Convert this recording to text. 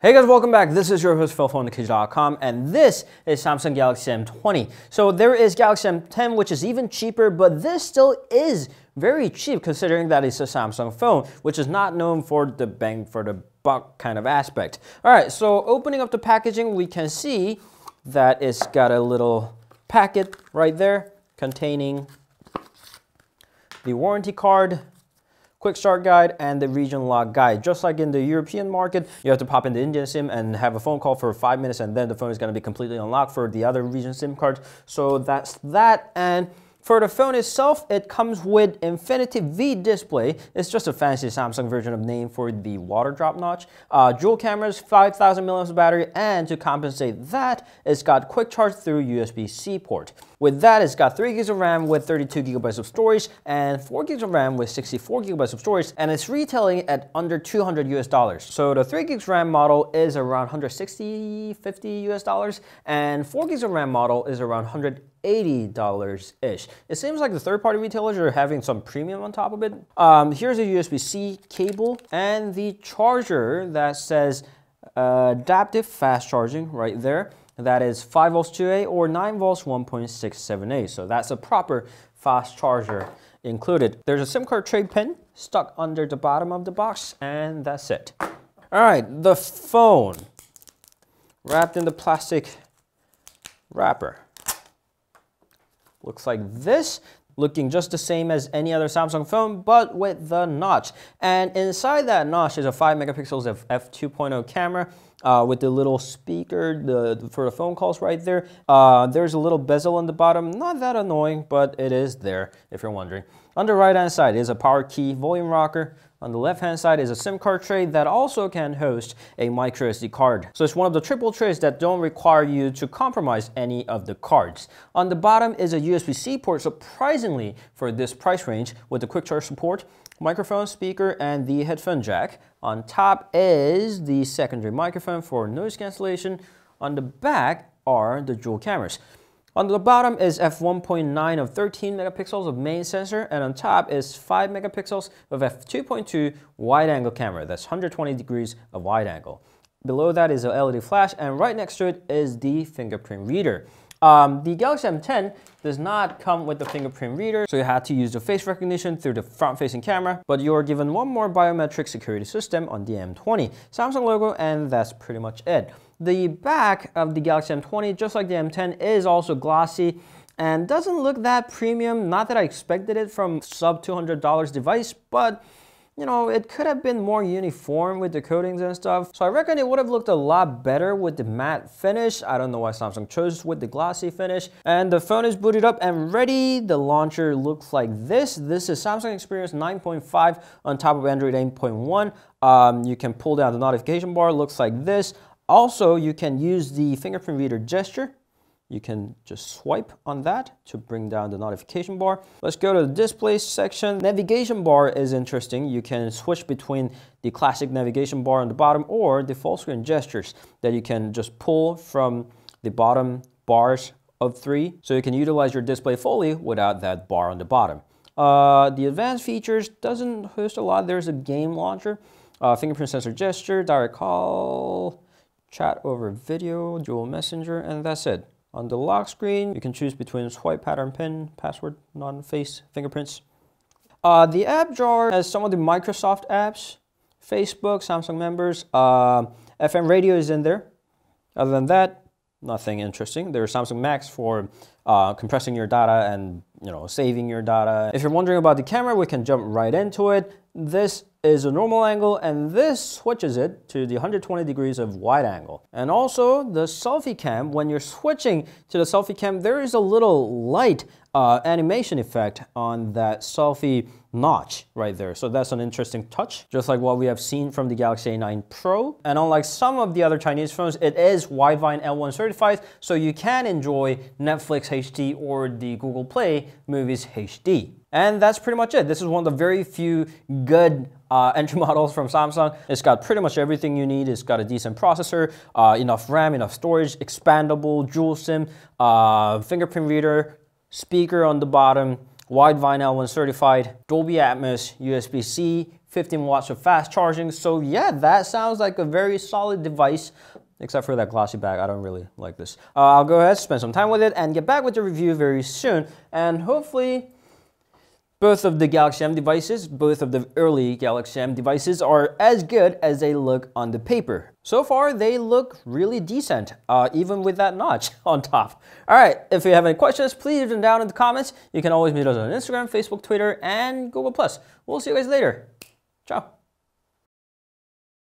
Hey guys, welcome back. This is your host Phil from underKG.com, and this is Samsung Galaxy M20. So there is Galaxy M10, which is even cheaper, but this still is very cheap considering that it's a Samsung phone, which is not known for the bang for the buck kind of aspect. All right, so opening up the packaging, we can see that it's got a little packet right there containing the warranty card, quick start guide, and the region lock guide. Just like in the European market, you have to pop in the Indian SIM and have a phone call for 5 minutes, and then the phone is going to be completely unlocked for the other region SIM cards. So that's that. And for the phone itself, it comes with Infinity V display. It's just a fancy Samsung version of name for the water drop notch. Dual cameras, 5,000 mAh battery, and to compensate that, it's got quick charge through USB-C port. With that, it's got 3 gigs of RAM with 32 gigabytes of storage and 4 gigs of RAM with 64 gigabytes of storage, and it's retailing at under $200 US. So the 3 gigs RAM model is around 160, 50 US dollars, and 4 gigs of RAM model is around $180-ish. It seems like the third-party retailers are having some premium on top of it. Here's a USB-C cable and the charger that says adaptive fast charging right there. That is 5 volts 2A or 9 volts 1.67A. So that's a proper fast charger included. There's a SIM card tray pin stuck under the bottom of the box, and that's it. All right, the phone wrapped in the plastic wrapper. Looks like this, looking just the same as any other Samsung phone, but with the notch. And inside that notch is a 5 megapixels of f2.0 camera with the little speaker for the phone calls right there. There's a little bezel on the bottom, not that annoying, but it is there if you're wondering. On the right hand side is a power key volume rocker. On the left-hand side is a SIM card tray that also can host a micro SD card. So it's one of the triple trays that don't require you to compromise any of the cards. On the bottom is a USB-C port, surprisingly for this price range, with the quick charge support, microphone, speaker, and the headphone jack. On top is the secondary microphone for noise cancellation. On the back are the dual cameras. On the bottom is f1.9 of 13 megapixels of main sensor, and on top is 5 megapixels of f2.2 wide-angle camera. That's 120 degrees of wide angle. Below that is a LED flash, and right next to it is the fingerprint reader. The Galaxy M10 does not come with the fingerprint reader, so you had to use the face recognition through the front-facing camera, but you're given one more biometric security system on the M20. Samsung logo, and that's pretty much it. The back of the Galaxy M20, just like the M10, is also glossy and doesn't look that premium. Not that I expected it from sub $200 device, but you know, it could have been more uniform with the coatings and stuff. So I reckon it would have looked a lot better with the matte finish. I don't know why Samsung chose with the glossy finish. And the phone is booted up and ready. The launcher looks like this. This is Samsung Experience 9.5 on top of Android 8.1. You can pull down the notification bar. Looks like this. Also, you can use the fingerprint reader gesture. You can just swipe on that to bring down the notification bar. Let's go to the display section. Navigation bar is interesting. You can switch between the classic navigation bar on the bottom or the full screen gestures that you can just pull from the bottom bars of 3. So you can utilize your display fully without that bar on the bottom. The advanced features doesn't host a lot. There's a game launcher, fingerprint sensor gesture, direct call, chat over video, dual messenger, and that's it. On the lock screen, you can choose between swipe, pattern, pin, password, non-face, fingerprints. The app drawer has some of the Microsoft apps, Facebook, Samsung members, FM radio is in there. Other than that, nothing interesting. There's Samsung Max for compressing your data and saving your data. If you're wondering about the camera, we can jump right into it. This is a normal angle, and this switches it to the 120 degrees of wide angle. And also the selfie cam, when you're switching to the selfie cam, there is a little light animation effect on that selfie notch right there. So that's an interesting touch, just like what we have seen from the Galaxy A9 Pro. And unlike some of the other Chinese phones, it is Widevine L1 certified, so you can enjoy Netflix HD or the Google Play Movies HD. And that's pretty much it. This is one of the very few good entry models from Samsung. It's got pretty much everything you need. It's got a decent processor, enough RAM, enough storage, expandable, dual SIM, fingerprint reader, speaker on the bottom, wide vinyl when certified, Dolby Atmos, USB-C, 15 watts of fast charging. So yeah, that sounds like a very solid device, except for that glossy back. I don't really like this. I'll go ahead, spend some time with it, and get back with the review very soon. And hopefully, both of the Galaxy M devices, both of the early Galaxy M devices are as good as they look on the paper. So far, they look really decent, even with that notch on top. All right, if you have any questions, please leave them down in the comments. You can always meet us on Instagram, Facebook, Twitter, and Google+. We'll see you guys later. Ciao.